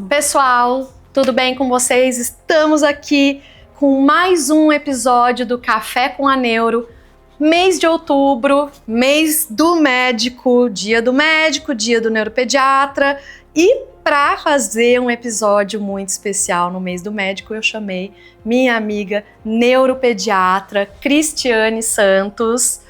Pessoal, tudo bem com vocês? Estamos aqui com mais um episódio do Café com a Neuro. Mês de outubro, mês do médico, dia do neuropediatra. E para fazer um episódio muito especial no mês do médico, eu chamei minha amiga neuropediatra Cristiane Santos.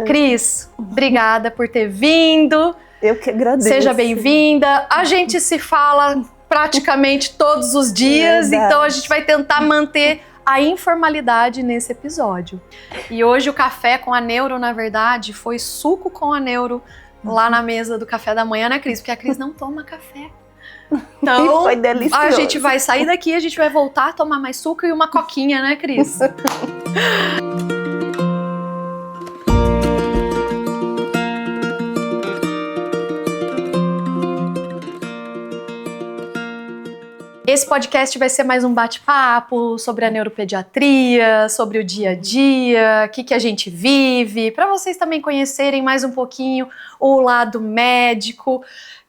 Cris, obrigada por ter vindo. Eu que agradeço. Seja bem-vinda. A gente se fala praticamente todos os dias, então a gente vai tentar manter a informalidade nesse episódio. E hoje o café com a Neuro, na verdade, foi suco com a Neuro lá na mesa do café da manhã, né, Cris? Porque a Cris não toma café. Então, foi delicioso. A gente vai sair daqui, a gente vai voltar a tomar mais suco e uma coquinha, né, Cris? Esse podcast vai ser mais um bate-papo sobre a neuropediatria, sobre o dia a dia, o que a gente vive, para vocês também conhecerem mais um pouquinho o lado médico.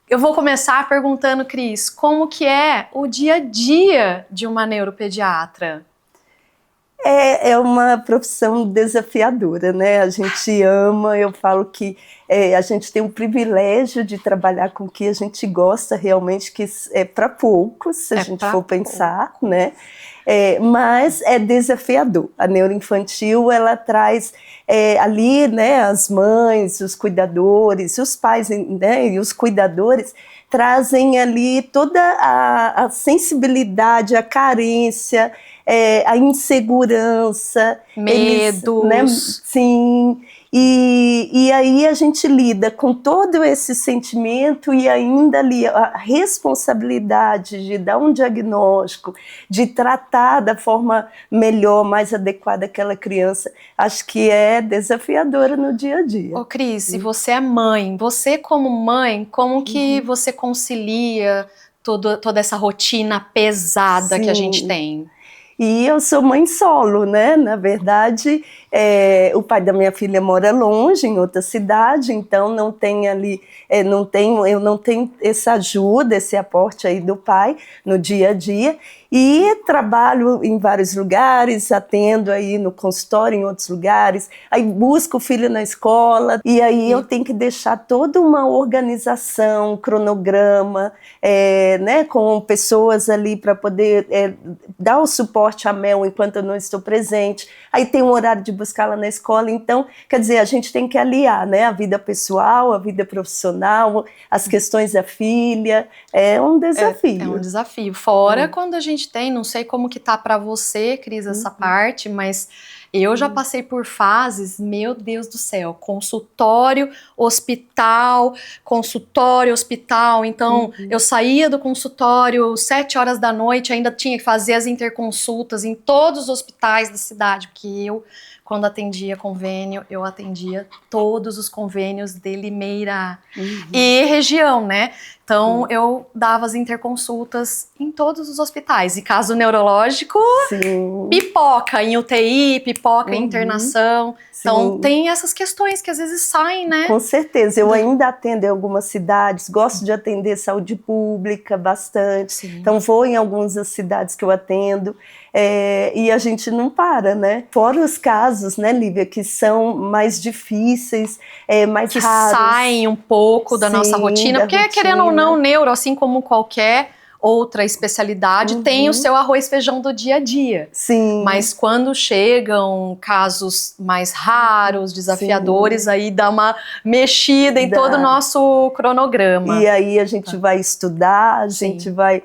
Eu vou começar perguntando, Cris, como que é o dia a dia de uma neuropediatra? É uma profissão desafiadora, né? A gente ama, eu falo que a gente tem o privilégio de trabalhar com o que a gente gosta realmente, que é para poucos, se a gente for pensar, né? Mas é desafiador. A neuroinfantil, ela traz ali, né, as mães, os cuidadores, os pais, né, e os cuidadores trazem ali toda a sensibilidade, a carência, a insegurança, medos, né? Sim, e aí a gente lida com todo esse sentimento e ainda ali a responsabilidade de dar um diagnóstico, de tratar da forma melhor, mais adequada aquela criança, acho que é desafiadora no dia a dia. Ô Cris, e você é mãe, você como mãe, como que você concilia toda essa rotina pesada que a gente tem? E eu sou mãe solo, né? Na verdade, o pai da minha filha mora longe, em outra cidade, então não tem ali, eu não tenho essa ajuda, esse aporte aí do pai no dia a dia. E trabalho em vários lugares, atendo aí no consultório em outros lugares, aí busco o filho na escola, e aí eu tenho que deixar toda uma organização, um cronograma, né, com pessoas ali para poder dar o suporte à Mel enquanto eu não estou presente. Aí tem um horário de buscá-la na escola, então, quer dizer, a gente tem que aliar, né, a vida pessoal, a vida profissional, as questões da filha, é um desafio. É um desafio, fora quando a gente tem, não sei como que tá pra você, Cris, essa parte, mas eu já passei por fases, meu Deus do céu, consultório, hospital, então eu saía do consultório 7 horas da noite, ainda tinha que fazer as interconsultas em todos os hospitais da cidade, porque eu, quando atendia convênio, eu atendia todos os convênios de Limeira e região, né? Então, eu dava as interconsultas em todos os hospitais. E caso neurológico, pipoca em UTI, pipoca em internação. Então, tem essas questões que às vezes saem, né? Com certeza. Eu ainda atendo em algumas cidades, gosto de atender saúde pública bastante. Sim. Então, vou em algumas das cidades que eu atendo. E a gente não para, né? Fora os casos, né, Lívia, que são mais difíceis, mais raros. Que saem um pouco da nossa rotina, porque querendo ou não, neuro, assim como qualquer outra especialidade, tem o seu arroz e feijão do dia a dia. Sim. Mas quando chegam casos mais raros, desafiadores, aí dá uma mexida em todo o nosso cronograma. E aí a gente vai estudar, a gente vai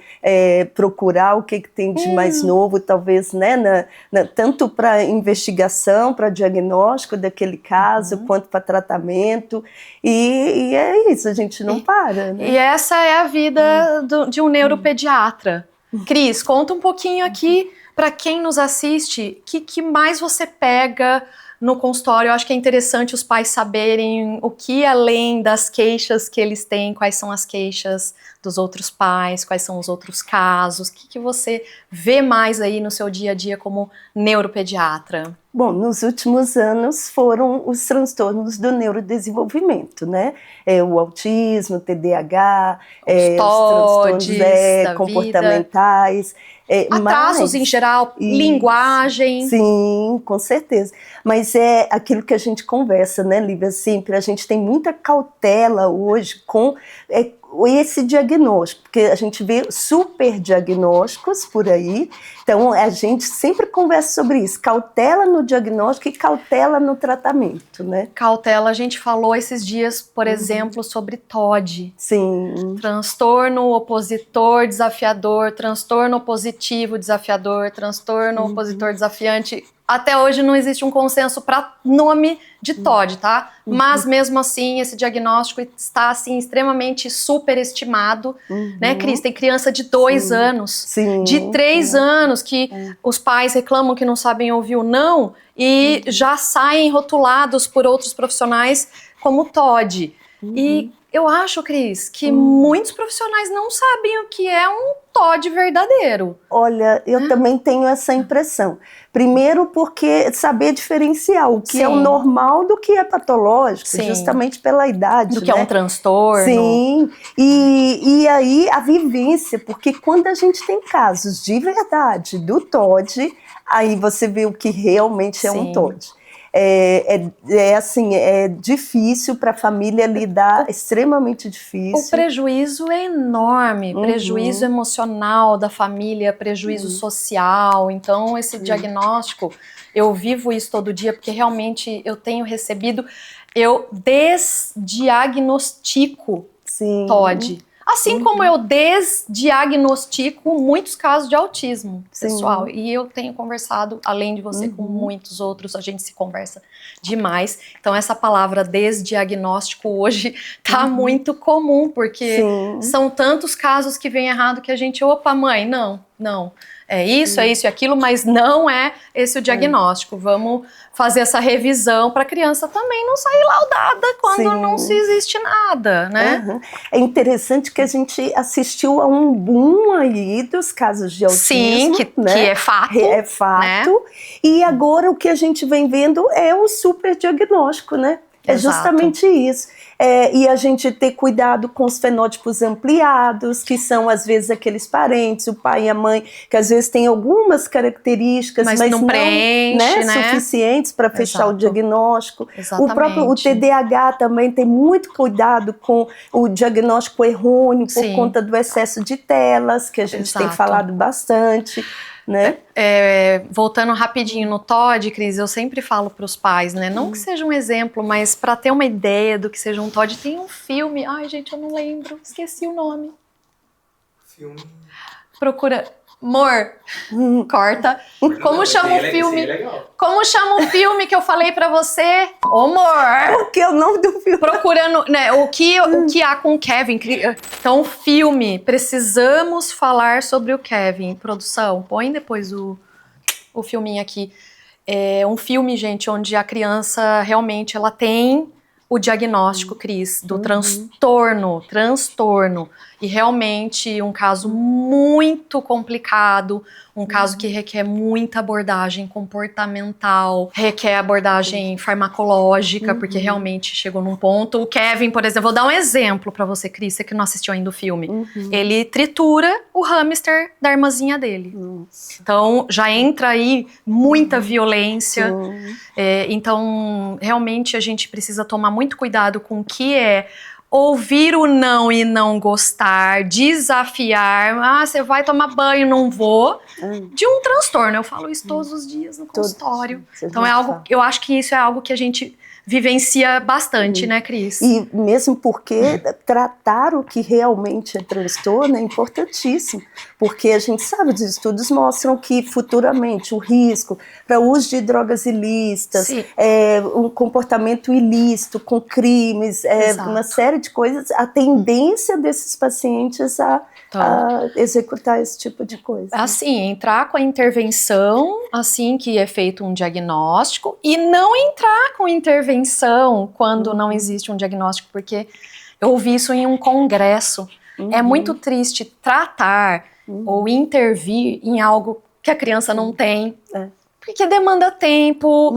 procurar o que tem de mais novo, talvez, né, tanto para investigação, para diagnóstico daquele caso, quanto para tratamento. E é isso, a gente não para, né? E essa é a vida de um neuropediatra. Cris, conta um pouquinho aqui para quem nos assiste, que mais você pega no consultório. Eu acho que é interessante os pais saberem o que, além das queixas que eles têm, quais são as queixas dos outros pais, quais são os outros casos, o que você vê mais aí no seu dia a dia como neuropediatra? Bom, nos últimos anos foram os transtornos do neurodesenvolvimento, né? O autismo, o TDAH, os transtornos comportamentais. Atrasos em geral, linguagem. Sim, com certeza. Mas é aquilo que a gente conversa, né, Lívia? Sempre a gente tem muita cautela hoje com esse diagnóstico, porque a gente vê super diagnósticos por aí, então a gente sempre conversa sobre isso, cautela no diagnóstico e cautela no tratamento, né? Cautela, a gente falou esses dias, por exemplo, sobre TOD. Sim. Transtorno opositor desafiador, transtorno opositivo desafiador, transtorno opositor desafiante. Até hoje não existe um consenso para nome de TOD, tá? Mas mesmo assim, esse diagnóstico está assim extremamente superestimado, né, Cris? Tem criança de 2 anos, de 3 anos que os pais reclamam que não sabem ouvir o não e já saem rotulados por outros profissionais como TOD. E eu acho, Cris, que muitos profissionais não sabem o que é um TOD verdadeiro. Olha, eu também tenho essa impressão. Primeiro porque saber diferenciar o que é o normal do que é patológico, justamente pela idade. Do que é um transtorno. Sim, e aí a vivência, porque quando a gente tem casos de verdade do TOD, aí você vê o que realmente é um TOD. Assim, é difícil para a família lidar, extremamente difícil. O prejuízo é enorme, prejuízo emocional da família, prejuízo social. Então, esse diagnóstico, eu vivo isso todo dia, porque realmente eu tenho recebido, eu desdiagnostico TOD. Assim como eu desdiagnostico muitos casos de autismo, pessoal. E eu tenho conversado, além de você, com muitos outros, a gente se conversa demais. Então essa palavra desdiagnóstico hoje tá muito comum, porque são tantos casos que vem errado que a gente, opa, mãe, não. É isso e aquilo, mas não é esse o diagnóstico. Vamos fazer essa revisão para a criança também não sair laudada quando não se existe nada, né? É interessante que a gente assistiu a um boom aí dos casos de autismo. Sim, né? Que é fato. É fato. Né? E agora o que a gente vem vendo é o superdiagnóstico, né? É justamente isso. E a gente ter cuidado com os fenótipos ampliados, que são às vezes aqueles parentes, o pai e a mãe, que às vezes têm algumas características, mas não preenche, né? Suficientes para fechar o diagnóstico. O TDAH também tem muito cuidado com o diagnóstico errôneo por conta do excesso de telas, que a gente tem falado bastante. Né? Voltando rapidinho no TOD, Cris, eu sempre falo para os pais, né? Não que seja um exemplo, mas para ter uma ideia do que seja um TOD, tem um filme. Ai, gente, eu não lembro, esqueci o nome. Filme. Procura. Amor, corta. Como chama o filme? Como chama o filme que eu falei pra você? Amor! O que é o nome do filme? Procurando, né, o que há com o Kevin. Então, filme. Precisamos falar sobre o Kevin. Produção, põe depois o filminho aqui. É um filme, gente, onde a criança realmente ela tem o diagnóstico, Cris, do transtorno. E realmente um caso muito complicado, um caso que requer muita abordagem comportamental, requer abordagem farmacológica, porque realmente chegou num ponto. O Kevin, por exemplo, vou dar um exemplo pra você, Cris, você que não assistiu ainda o filme. Ele tritura o hamster da irmãzinha dele. Então, já entra aí muita violência. Então, realmente a gente precisa tomar muito cuidado com o que é ouvir o não e não gostar, desafiar, você vai tomar banho, não vou, de um transtorno. Eu falo isso todos os dias no consultório. Então é algo, eu acho que isso é algo que a gente vivencia bastante, né, Cris? E mesmo porque tratar o que realmente é transtorno é importantíssimo, porque a gente sabe, os estudos mostram que futuramente o risco para o uso de drogas ilícitas, um comportamento ilícito com crimes, uma série de coisas, a tendência desses pacientes a executar esse tipo de coisa. Assim, entrar com a intervenção, assim que é feito um diagnóstico, e não entrar com intervenção quando não existe um diagnóstico, porque eu ouvi isso em um congresso É muito triste tratar ou intervir em algo que a criança não tem, porque demanda tempo,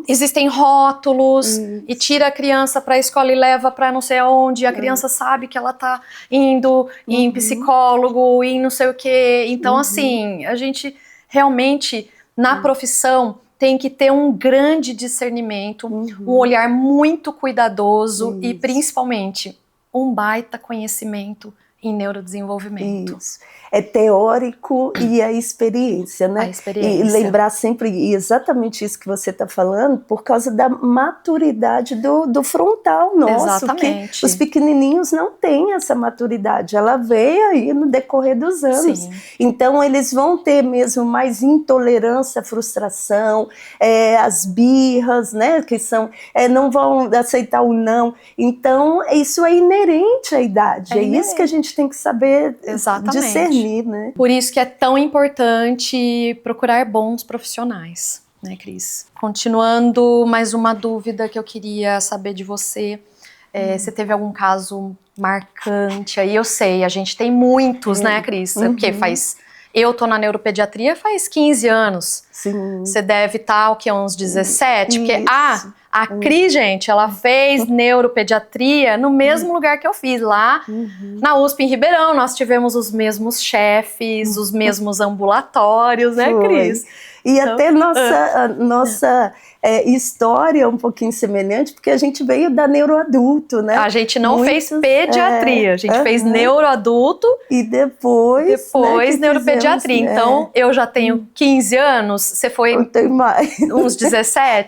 existem rótulos, e tira a criança para a escola e leva para não sei aonde, e a criança sabe que ela tá indo em psicólogo, e não sei o quê. Então, assim, a gente realmente, na profissão, tem que ter um grande discernimento, um olhar muito cuidadoso e, principalmente, um baita conhecimento em neurodesenvolvimento. Isso. É teórico e a experiência, né? A experiência. E lembrar sempre exatamente isso que você está falando, por causa da maturidade do frontal nosso. Exatamente. Que os pequenininhos não têm essa maturidade, ela veio aí no decorrer dos anos. Sim. Então eles vão ter mesmo mais intolerância, frustração, as birras, né? Que são, não vão aceitar o não. Então isso é inerente à idade. É isso que a gente tem que saber discernir. Né? Por isso que é tão importante procurar bons profissionais, né, Cris? Continuando, mais uma dúvida que eu queria saber de você. Você teve algum caso marcante? Aí eu sei, a gente tem muitos, né, Cris? Porque eu tô na neuropediatria faz 15 anos. Sim. Você deve estar, o que, uns 17? Porque, a Cris, gente, ela fez neuropediatria no mesmo lugar que eu fiz, lá na USP em Ribeirão. Nós tivemos os mesmos chefes, os mesmos ambulatórios, né, Cris? E então, até nossa história um pouquinho semelhante, porque a gente veio da neuroadulto, né? A gente não fez pediatria, a gente fez neuroadulto e depois neuropediatria. Fizemos, então, eu já tenho 15 anos, você foi uns 17?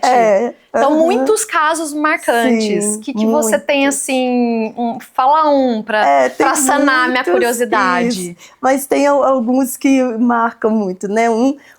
Então, muitos casos marcantes. O que você tem, assim, fala para sanar minha curiosidade. Isso. Mas tem alguns que marcam muito, né?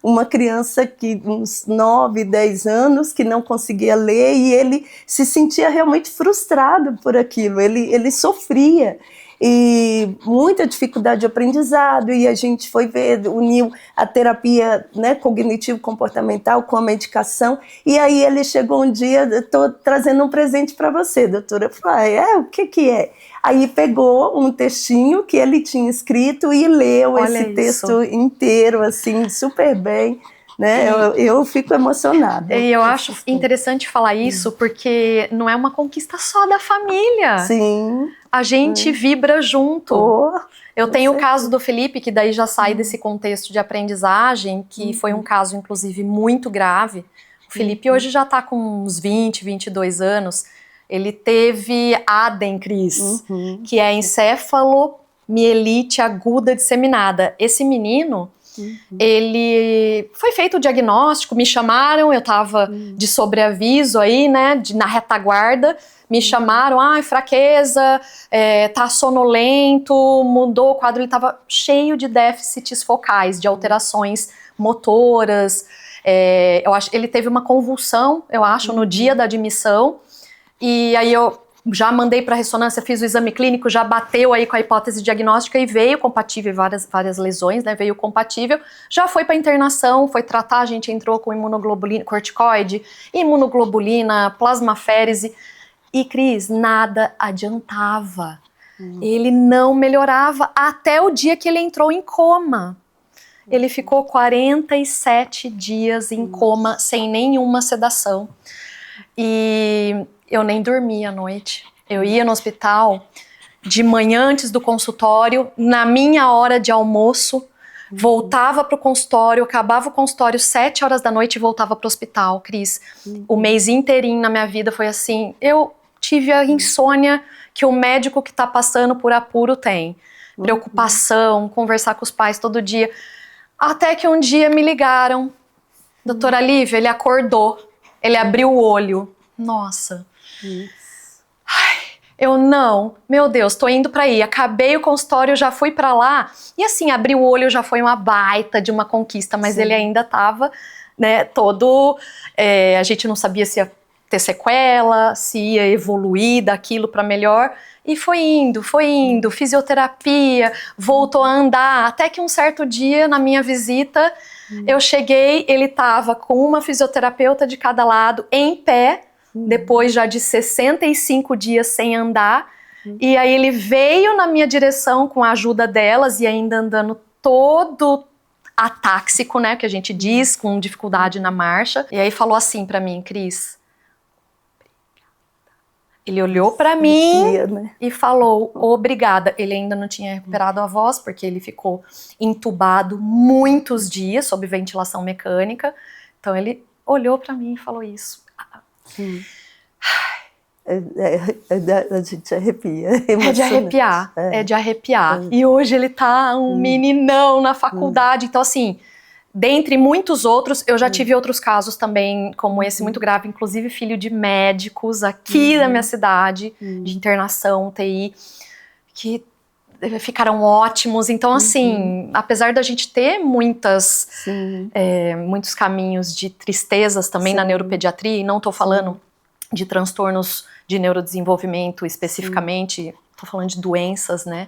Uma criança que uns 9, 10 anos, que não conseguia ler, e ele se sentia realmente frustrado por aquilo, ele sofria. E muita dificuldade de aprendizado, e a gente foi ver, uniu a terapia, né, cognitivo-comportamental com a medicação, e aí ele chegou um dia, estou trazendo um presente para você, doutora. Eu falei, o que é? Aí pegou um textinho que ele tinha escrito e leu esse texto inteiro, assim, super bem. Né? Eu fico emocionada. E eu acho interessante falar isso, porque não é uma conquista só da família. Sim. A gente vibra junto. Eu tenho o caso do Felipe, que daí já sai desse contexto de aprendizagem, que foi um caso, inclusive, muito grave. O Felipe hoje já está com uns 20, 22 anos. Ele teve ADEM, Cris, que é encefalomielite aguda disseminada. Esse menino... ele foi feito o diagnóstico, me chamaram, eu tava de sobreaviso aí, né, na retaguarda, me chamaram, fraqueza, tá sonolento, mudou o quadro, ele tava cheio de déficits focais, de alterações motoras, eu acho, ele teve uma convulsão, eu acho, no dia da admissão, e aí eu já mandei para ressonância, fiz o exame clínico, já bateu aí com a hipótese diagnóstica e veio compatível, várias lesões, né, veio compatível, já foi para internação, foi tratar, a gente entrou com imunoglobulina, corticoide, imunoglobulina, plasmaférese, e Cris, nada adiantava, ele não melhorava até o dia que ele entrou em coma. Ele ficou 47 dias em coma, sem nenhuma sedação, e eu nem dormia à noite. Eu ia no hospital de manhã antes do consultório, na minha hora de almoço, voltava para o consultório, acabava o consultório 7 horas da noite e voltava para o hospital, Cris. O mês inteirinho na minha vida foi assim. Eu tive a insônia que o médico que está passando por apuro tem. Preocupação, conversar com os pais todo dia. Até que um dia me ligaram. Doutora Lívia, ele acordou. Ele abriu o olho. Nossa. Meu Deus, tô indo pra aí, acabei o consultório, já fui pra lá, e assim, abrir o olho já foi uma baita de uma conquista, mas ele ainda tava, né, todo, a gente não sabia se ia ter sequela, se ia evoluir daquilo pra melhor, e foi indo, fisioterapia, voltou a andar, até que um certo dia, na minha visita, eu cheguei, ele tava com uma fisioterapeuta de cada lado, em pé, depois já de 65 dias sem andar, E aí ele veio na minha direção com a ajuda delas e ainda andando todo atáxico, né, que a gente diz, com dificuldade na marcha. E aí falou assim pra mim, Cris, ele olhou pra mim e falou, obrigada. Ele ainda não tinha recuperado a voz, porque ele ficou entubado muitos dias, sob ventilação mecânica. Então ele olhou pra mim e falou isso. A gente arrepia. É de arrepiar, é de arrepiar. E hoje ele tá um meninão na faculdade. Então, assim, dentre muitos outros, eu já tive outros casos também, como esse, muito grave, inclusive filho de médicos aqui da minha cidade, de internação, UTI, que ficaram ótimos. Então, assim, apesar da gente ter muitos caminhos de tristezas também na neuropediatria, e não tô falando de transtornos de neurodesenvolvimento especificamente, tô falando de doenças, né?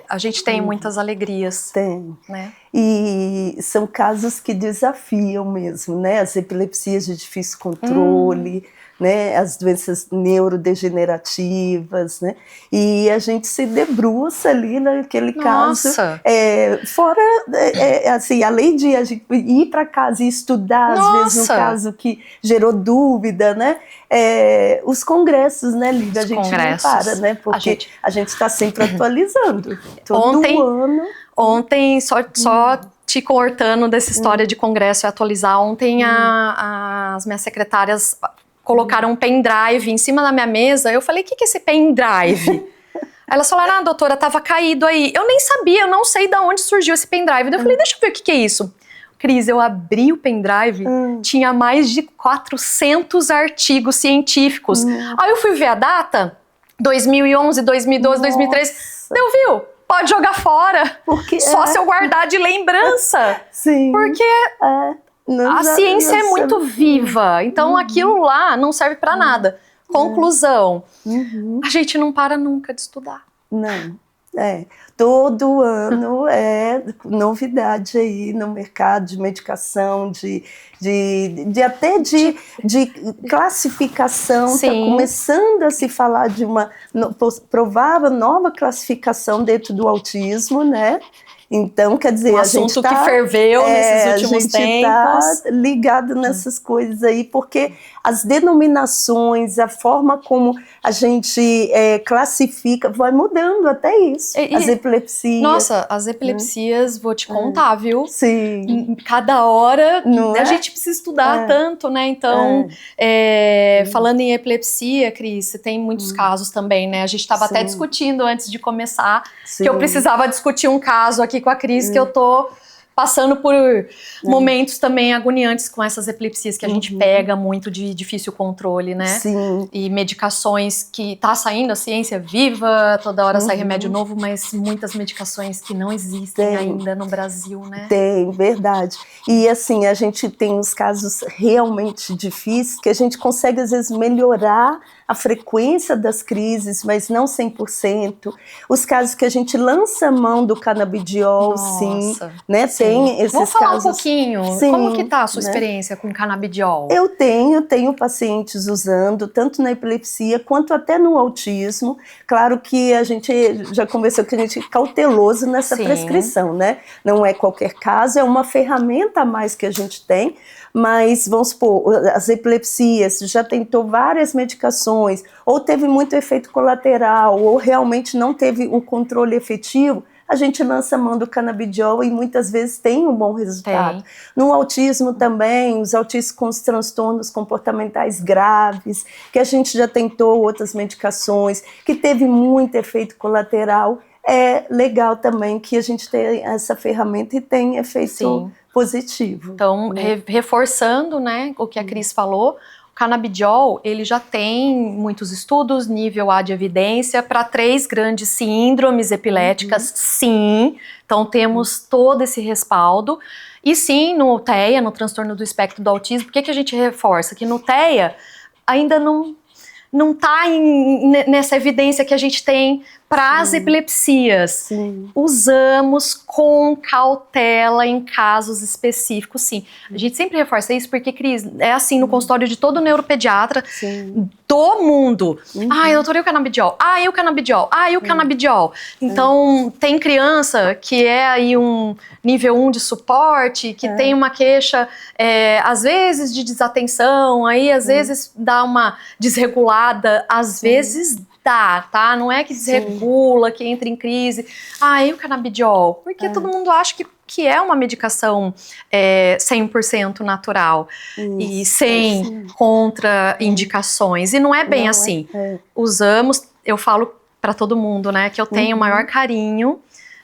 A gente tem muitas alegrias. Tem. Né? E são casos que desafiam mesmo, né? As epilepsias de difícil controle, né? As doenças neurodegenerativas, né? E a gente se debruça ali naquele caso. Fora, assim, além de a gente ir para casa e estudar, às vezes, um caso que gerou dúvida, né? Os congressos, né, Lívia? A gente não para, né? Porque a gente está sempre atualizando. Todo ano. Ontem, só te cortando dessa história de congresso e atualizar, ontem as minhas secretárias colocaram um pendrive em cima da minha mesa. Eu falei, o que é esse pendrive? Elas falaram, doutora, tava caído aí. Eu nem sabia, eu não sei de onde surgiu esse pendrive. Eu falei, deixa eu ver o que é isso. Cris, eu abri o pendrive, tinha mais de 400 artigos científicos. Aí eu fui ver a data, 2011, 2012, 2013. Deu, viu? Pode jogar fora. Só se eu guardar de lembrança. Sim. Porque a ciência é muito viva. Então aquilo lá não serve para nada. Conclusão. A gente não para nunca de estudar. Não. Todo ano é novidade aí no mercado de medicação, até de classificação. Está começando a se falar de uma provável nova classificação dentro do autismo, né? Então, quer dizer, a gente que ferveu nesses últimos tempos. A gente está ligado nessas coisas aí, porque as denominações, a forma como a gente classifica, vai mudando até isso. As epilepsias. Nossa, as epilepsias, vou te contar, viu? Sim. Cada hora a gente precisa estudar tanto, né? Então, falando em epilepsia, Cris, tem muitos casos também, né? A gente estava até discutindo antes de começar, que eu precisava discutir um caso aqui com a Cris, que eu tô passando por momentos também agoniantes com essas epilepsias que a gente pega muito de difícil controle, né? Sim. E medicações que tá saindo, a ciência viva, toda hora sai remédio novo, mas muitas medicações que não existem ainda no Brasil, né? Tem, verdade. E assim, a gente tem uns casos realmente difíceis que a gente consegue às vezes melhorar a frequência das crises, mas não 100%. Os casos que a gente lança a mão do canabidiol, né? Tem esses Vamos falar casos. um pouquinho. Como que tá a sua experiência com canabidiol? Eu tenho pacientes usando, tanto na epilepsia quanto até no autismo. Claro que a gente já conversou que a gente é cauteloso nessa prescrição, né? Não é qualquer caso, é uma ferramenta a mais que a gente tem. Mas, vamos supor, as epilepsias, já tentou várias medicações, ou teve muito efeito colateral, ou realmente não teve o controle efetivo, a gente lança a mão do canabidiol e muitas vezes tem um bom resultado. No autismo também, os autistas com os transtornos comportamentais graves, que a gente já tentou outras medicações, que teve muito efeito colateral, é legal também que a gente tenha essa ferramenta e tem efeito positivo. Então, reforçando, né, o que a Cris falou, o canabidiol, ele já tem muitos estudos, nível A de evidência, para 3 grandes síndromes epiléticas, então temos todo esse respaldo, e sim, no TEA, no transtorno do espectro do autismo, por que a gente reforça? Que no TEA ainda não está nessa evidência que a gente tem para as epilepsias. Sim. Usamos com cautela em casos específicos, sim. A gente sempre reforça isso porque, Cris, é assim no consultório de todo neuropediatra Sim. do mundo. Ai, doutor, e o canabidiol? E o canabidiol? E o canabidiol? Então, tem criança que é aí um nível 1 de suporte, que tem uma queixa, às vezes, de desatenção, aí às vezes dá uma desregulada, às vezes dá, tá? Não é que desregula, que entra em crise. E o canabidiol? Porque todo mundo acha que é uma medicação 100% natural e sem contraindicações. E não é bem assim. Usamos, eu falo para todo mundo, né, que eu tenho o maior carinho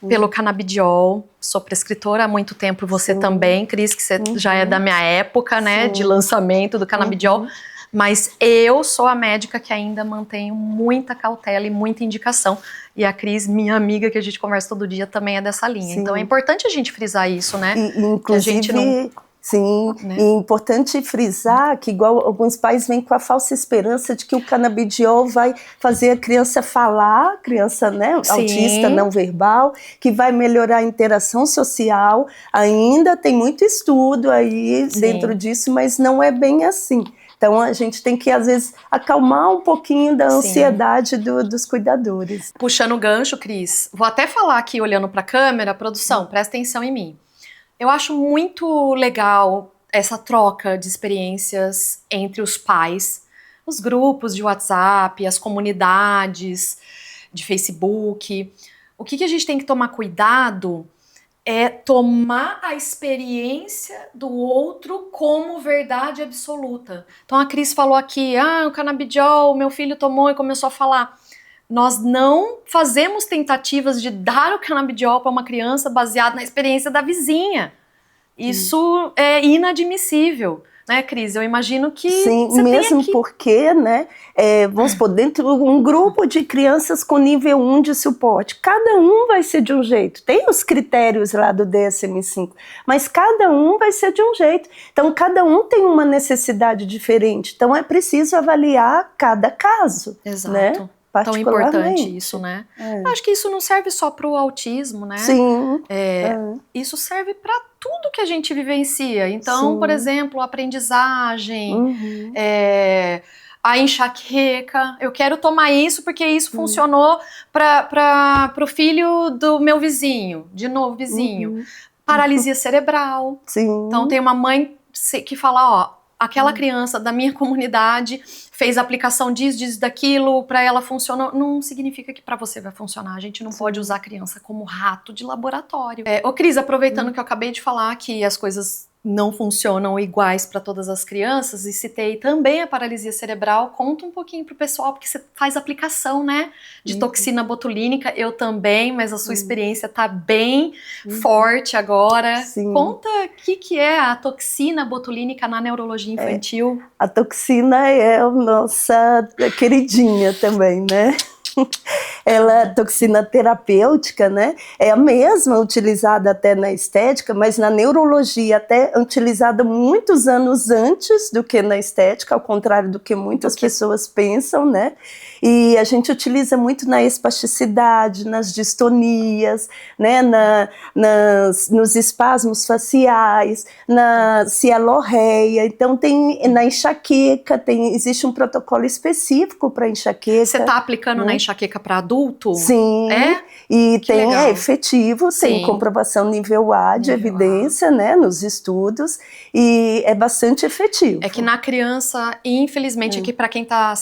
pelo canabidiol. Sou prescritora há muito tempo, você também, Cris, que você já é da minha época, né, de lançamento do canabidiol. Mas eu sou a médica que ainda mantenho muita cautela e muita indicação. E a Cris, minha amiga, que a gente conversa todo dia, também é dessa linha. Então é importante a gente frisar isso, né? Inclusive, a gente não... Sim, né? E é importante frisar que igual alguns pais vêm com a falsa esperança de que o canabidiol vai fazer a criança falar, criança, né, autista não verbal, que vai melhorar a interação social. Ainda tem muito estudo aí dentro disso, mas não é bem assim. Então, a gente tem que, às vezes, acalmar um pouquinho da ansiedade dos cuidadores. Puxando o gancho, Cris, vou até falar aqui, olhando para a câmera, produção, presta atenção em mim. Eu acho muito legal essa troca de experiências entre os pais, os grupos de WhatsApp, as comunidades de Facebook. O que a gente tem que tomar cuidado é tomar a experiência do outro como verdade absoluta. Então a Cris falou aqui, o canabidiol, meu filho tomou e começou a falar. Nós não fazemos tentativas de dar o canabidiol para uma criança baseado na experiência da vizinha. Isso é inadmissível. Né, Cris? Eu imagino que sim, mesmo porque, né, vamos supor, dentro de um grupo de crianças com nível 1 de suporte, cada um vai ser de um jeito. Tem os critérios lá do DSM-5, mas cada um vai ser de um jeito. Então, cada um tem uma necessidade diferente. Então, é preciso avaliar cada caso. Exato. Né? Tão importante isso, né? Acho que isso não serve só para o autismo, né? Sim. Isso serve para tudo que a gente vivencia. Então, por exemplo, a aprendizagem, a enxaqueca. Eu quero tomar isso porque isso funcionou para o filho do meu vizinho, de novo vizinho. Paralisia cerebral. Sim. Então, tem uma mãe que fala, aquela criança da minha comunidade fez a aplicação disso, daquilo, para ela funcionou. Não significa que para você vai funcionar. A gente não pode usar a criança como rato de laboratório. Ô Cris, aproveitando que eu acabei de falar que as coisas não funcionam iguais para todas as crianças, e citei também a paralisia cerebral, conta um pouquinho pro pessoal, porque você faz aplicação, né, de toxina botulínica, eu também, mas a sua experiência tá bem forte agora. Sim. Conta o que é a toxina botulínica na neurologia infantil. A toxina é a nossa queridinha também, né? Ela é toxina terapêutica, né? É a mesma utilizada até na estética, mas na neurologia até utilizada muitos anos antes do que na estética, ao contrário do que muitas pessoas pensam, né? E a gente utiliza muito na espasticidade, nas distonias, né? Nos espasmos faciais, na cialorreia. Então tem na enxaqueca, existe um protocolo específico para enxaqueca. Você está aplicando na enxaqueca para adulto? Sim, e é efetivo, tem comprovação nível A de evidência, né, nos estudos, e é bastante efetivo. É que na criança, infelizmente, aqui para quem está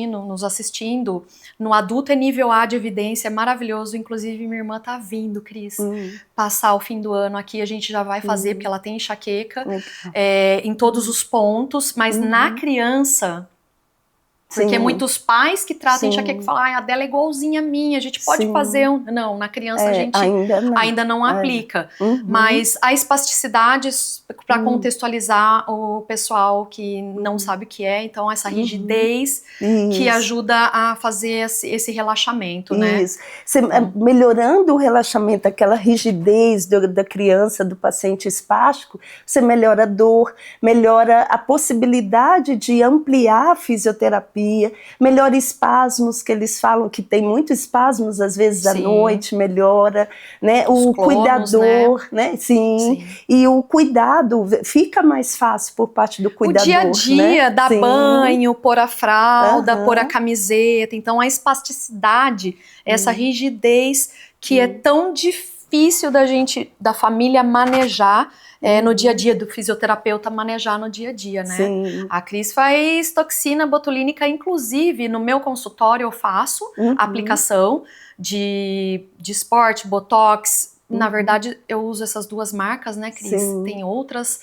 nos assistindo, no adulto é nível A de evidência, é maravilhoso, inclusive minha irmã tá vindo, Cris, passar o fim do ano aqui, a gente já vai fazer, porque ela tem enxaqueca em todos os pontos, mas na criança... Porque muitos pais que tratam enxaqueca falam, a dela é igualzinha a minha, a gente pode fazer um... Não, na criança a gente ainda não aplica. Mas a espasticidade, para contextualizar o pessoal que não sabe o que é, então essa rigidez que ajuda a fazer esse relaxamento, né? Isso. Melhorando o relaxamento, aquela rigidez da criança, do paciente espástico, você melhora a dor, melhora a possibilidade de ampliar a fisioterapia, alivia, melhora espasmos, que eles falam que tem muitos espasmos, às vezes à noite, melhora, né? O clonos, cuidador, né? Sim. E o cuidado fica mais fácil por parte do cuidador. O dia a dia, né? dar banho, pôr a fralda, pôr a Aham. camiseta. Então, a espasticidade, essa rigidez que é tão difícil da família manejar no dia a dia, do fisioterapeuta manejar no dia a dia, né? Sim. A Cris faz toxina botulínica, inclusive no meu consultório eu faço a aplicação de esporte, botox. Na verdade, eu uso essas duas marcas, né, Cris? Sim. Tem outras.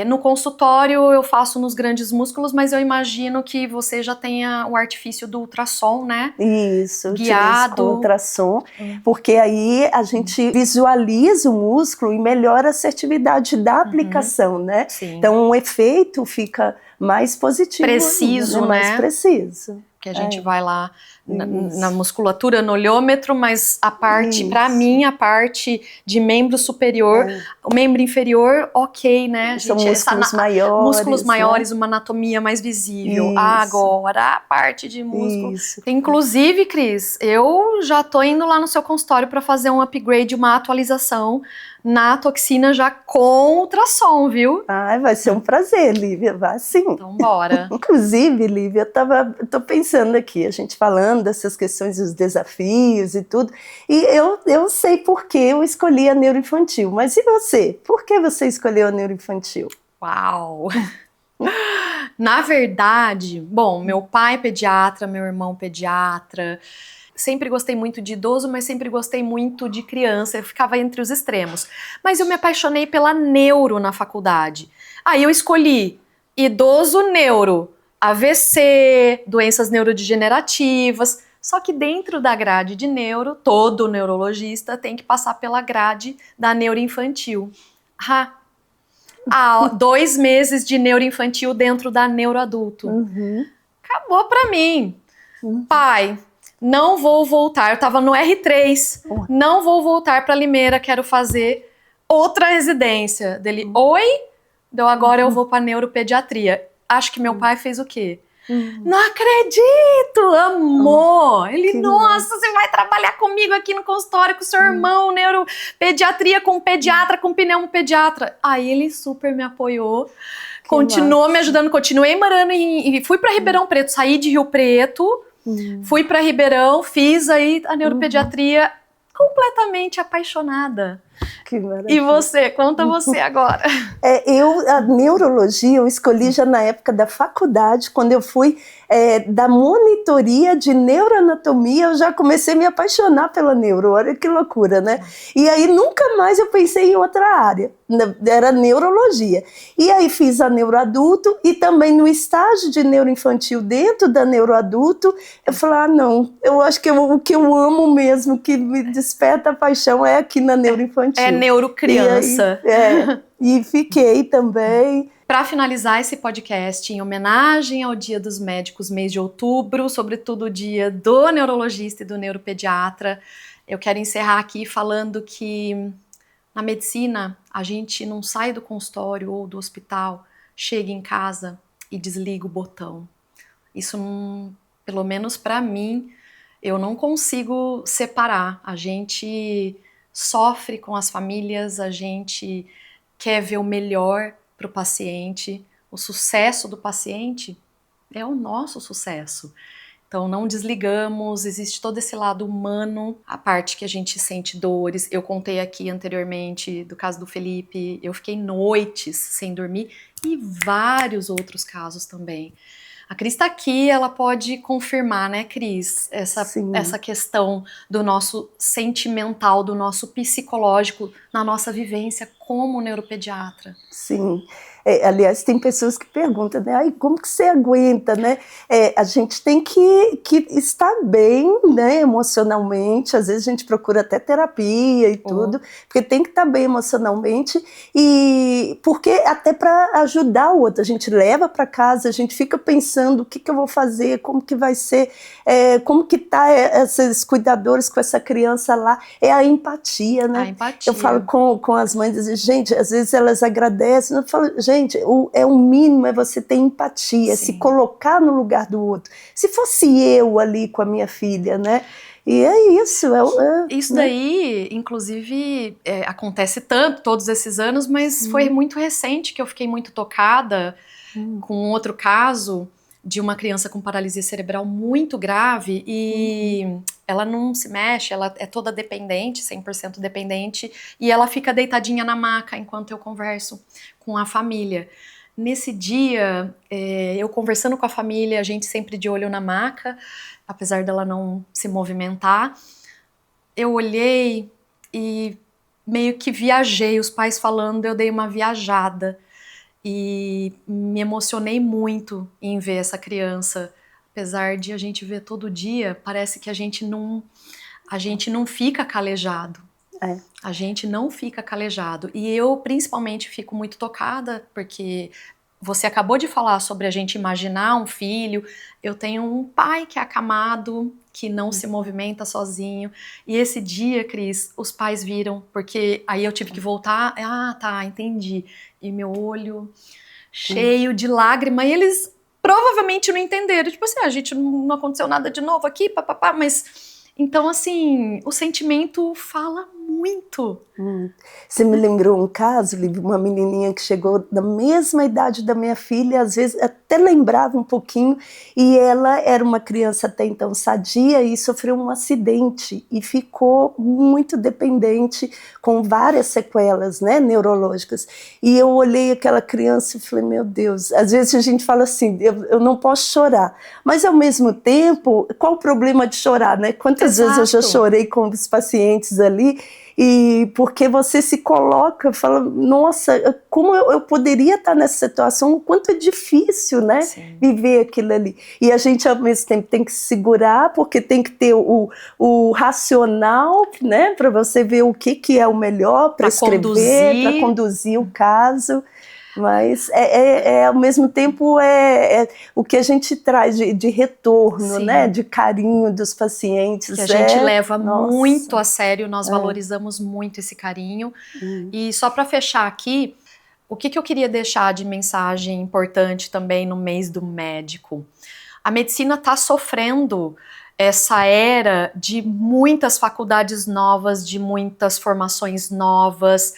No consultório eu faço nos grandes músculos, mas eu imagino que você já tenha o artifício do ultrassom, né? Isso, Guiado. utilizo com ultrassom, porque aí a gente visualiza o músculo e melhora a assertividade da aplicação, né? Sim. Então o efeito fica mais positivo. Preciso, né? Mais preciso. Que a gente vai lá na musculatura, no olhômetro, mas a parte, pra mim, a parte de membro superior, o membro inferior, ok, né? São músculos maiores. Músculos maiores, uma anatomia mais visível. Agora, a parte de músculo. Inclusive, Cris, eu já tô indo lá no seu consultório pra fazer um upgrade, uma atualização na toxina já com ultrassom, viu? Vai ser um prazer, Lívia, vai sim. Então, bora. Inclusive, Lívia, tô pensando aqui, a gente falando dessas questões dos desafios e tudo, e eu sei por que eu escolhi a neuroinfantil, mas e você? Por que você escolheu a neuroinfantil? Uau! Na verdade, bom, meu pai é pediatra, meu irmão pediatra. Sempre gostei muito de idoso, mas sempre gostei muito de criança. Eu ficava entre os extremos. Mas eu me apaixonei pela neuro na faculdade. Aí eu escolhi idoso neuro, AVC, doenças neurodegenerativas. Só que dentro da grade de neuro, todo neurologista tem que passar pela grade da neuroinfantil. 2 meses de neuroinfantil dentro da neuroadulto. Acabou pra mim. Pai, não vou voltar. Eu tava no R3. Não vou voltar pra Limeira, quero fazer outra residência. Dele, oi? Agora eu vou pra neuropediatria. Acho que meu pai fez o quê? Não acredito! Amor! Ele, nossa, você vai trabalhar comigo aqui no consultório com seu irmão, neuropediatria com pediatra, com pneumopediatra. Aí ele super me apoiou, continuou me ajudando, continuei morando e fui pra Ribeirão Preto, saí de Rio Preto, fui pra Ribeirão, fiz aí a neuropediatria, completamente apaixonada. Que maravilha. E você? Conta você agora. A neurologia eu escolhi já na época da faculdade, quando eu fui da monitoria de neuroanatomia, eu já comecei a me apaixonar pela neuro, olha que loucura, né? E aí nunca mais eu pensei em outra área, era neurologia. E aí fiz a neuroadulto e também no estágio de neuroinfantil dentro da neuroadulto, eu falei, não, eu acho que o que eu amo mesmo, que me desperta a paixão é aqui na neuroinfantil. É neurocriança. E fiquei também. Para finalizar esse podcast, em homenagem ao Dia dos Médicos, mês de outubro, sobretudo o dia do neurologista e do neuropediatra, eu quero encerrar aqui falando que na medicina a gente não sai do consultório ou do hospital, chega em casa e desliga o botão. Isso, pelo menos para mim, eu não consigo separar. A gente sofre com as famílias, a gente quer ver o melhor para o paciente, o sucesso do paciente é o nosso sucesso. Então não desligamos, existe todo esse lado humano, a parte que a gente sente dores. Eu contei aqui anteriormente do caso do Felipe, eu fiquei noites sem dormir e vários outros casos também. A Cris está aqui, ela pode confirmar, né, Cris, essa questão do nosso sentimental, do nosso psicológico, na nossa vivência como neuropediatra. Sim. Aliás, tem pessoas que perguntam, né? Ai, como que você aguenta, né? A gente tem que estar bem, né, emocionalmente. Às vezes a gente procura até terapia e tudo, porque tem que estar bem emocionalmente e porque até para ajudar o outro. A gente leva para casa, a gente fica pensando o que eu vou fazer, como que vai ser, como que tá esses cuidadores com essa criança lá. É a empatia, né? A empatia. Eu falo com as mães, a gente, às vezes elas agradecem, eu falo, gente, é o mínimo, é você ter empatia, Sim. se colocar no lugar do outro. Se fosse eu ali com a minha filha, né? E é isso. Isso né? daí, inclusive, acontece tanto todos esses anos, mas foi muito recente que eu fiquei muito tocada com outro caso de uma criança com paralisia cerebral muito grave e ela não se mexe, ela é toda dependente, 100% dependente, e ela fica deitadinha na maca enquanto eu converso com a família. Nesse dia, eu conversando com a família, a gente sempre de olho na maca, apesar dela não se movimentar, eu olhei e meio que viajei, os pais falando, eu dei uma viajada. E me emocionei muito em ver essa criança. Apesar de a gente ver todo dia, parece que a gente não fica calejado. A gente não fica calejado. E eu, principalmente, fico muito tocada, porque você acabou de falar sobre a gente imaginar um filho. Eu tenho um pai que é acamado, que não se movimenta sozinho. E esse dia, Cris, os pais viram, porque aí eu tive que voltar. Ah, tá, entendi. E meu olho cheio de lágrima, e eles provavelmente não entenderam. Tipo assim, a gente não aconteceu nada de novo aqui, papapá, mas... Então, assim, o sentimento fala muito. Você me lembrou um caso, Lívia, uma menininha que chegou da mesma idade da minha filha, às vezes até lembrava um pouquinho, e ela era uma criança até então sadia e sofreu um acidente e ficou muito dependente, com várias sequelas, né, neurológicas. E eu olhei aquela criança e falei, meu Deus, às vezes a gente fala assim, eu não posso chorar, mas ao mesmo tempo, qual o problema de chorar, né? Quantas vezes eu já chorei com os pacientes ali, e porque você se coloca, fala, nossa, como eu poderia estar nessa situação, o quanto é difícil, né, viver aquilo ali. E a gente, ao mesmo tempo, tem que se segurar, porque tem que ter o racional, né, para você ver o que é o melhor para escrever, para conduzir o caso. Mas ao mesmo tempo o que a gente traz de retorno, né, de carinho dos pacientes. Que a gente leva muito a sério, nós valorizamos muito esse carinho. E só para fechar aqui, o que eu queria deixar de mensagem importante também no mês do médico? A medicina está sofrendo essa era de muitas faculdades novas, de muitas formações novas.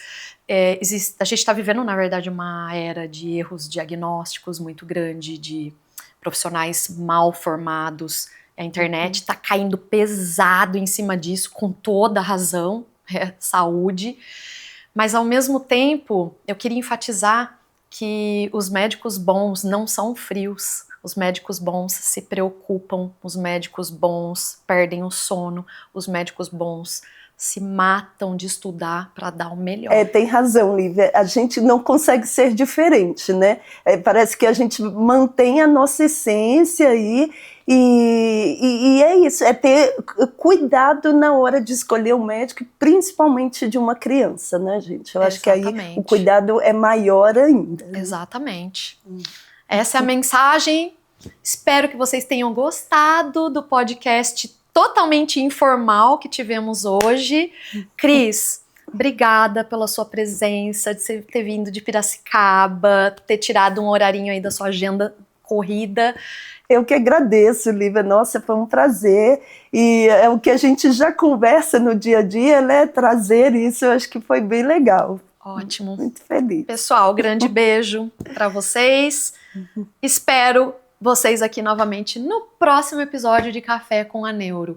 A gente está vivendo, na verdade, uma era de erros diagnósticos muito grande, de profissionais mal formados. A internet está caindo pesado em cima disso, com toda a razão, saúde. Mas, ao mesmo tempo, eu queria enfatizar que os médicos bons não são frios. Os médicos bons se preocupam, os médicos bons perdem o sono, os médicos bons se matam de estudar para dar o melhor. Tem razão, Lívia. A gente não consegue ser diferente, né? Parece que a gente mantém a nossa essência aí e é isso. É ter cuidado na hora de escolher o médico, principalmente de uma criança, né, gente? Eu acho que aí o cuidado é maior ainda. Exatamente. Essa é a mensagem. Espero que vocês tenham gostado do podcast totalmente informal que tivemos hoje. Cris, obrigada pela sua presença, de você ter vindo de Piracicaba, ter tirado um horarinho aí da sua agenda corrida. Eu que agradeço, Lívia. Nossa, foi um prazer. E é o que a gente já conversa no dia a dia, né? Trazer isso, eu acho que foi bem legal. Ótimo. Muito feliz. Pessoal, grande beijo para vocês. Espero vocês aqui novamente no próximo episódio de Café com a Neuro.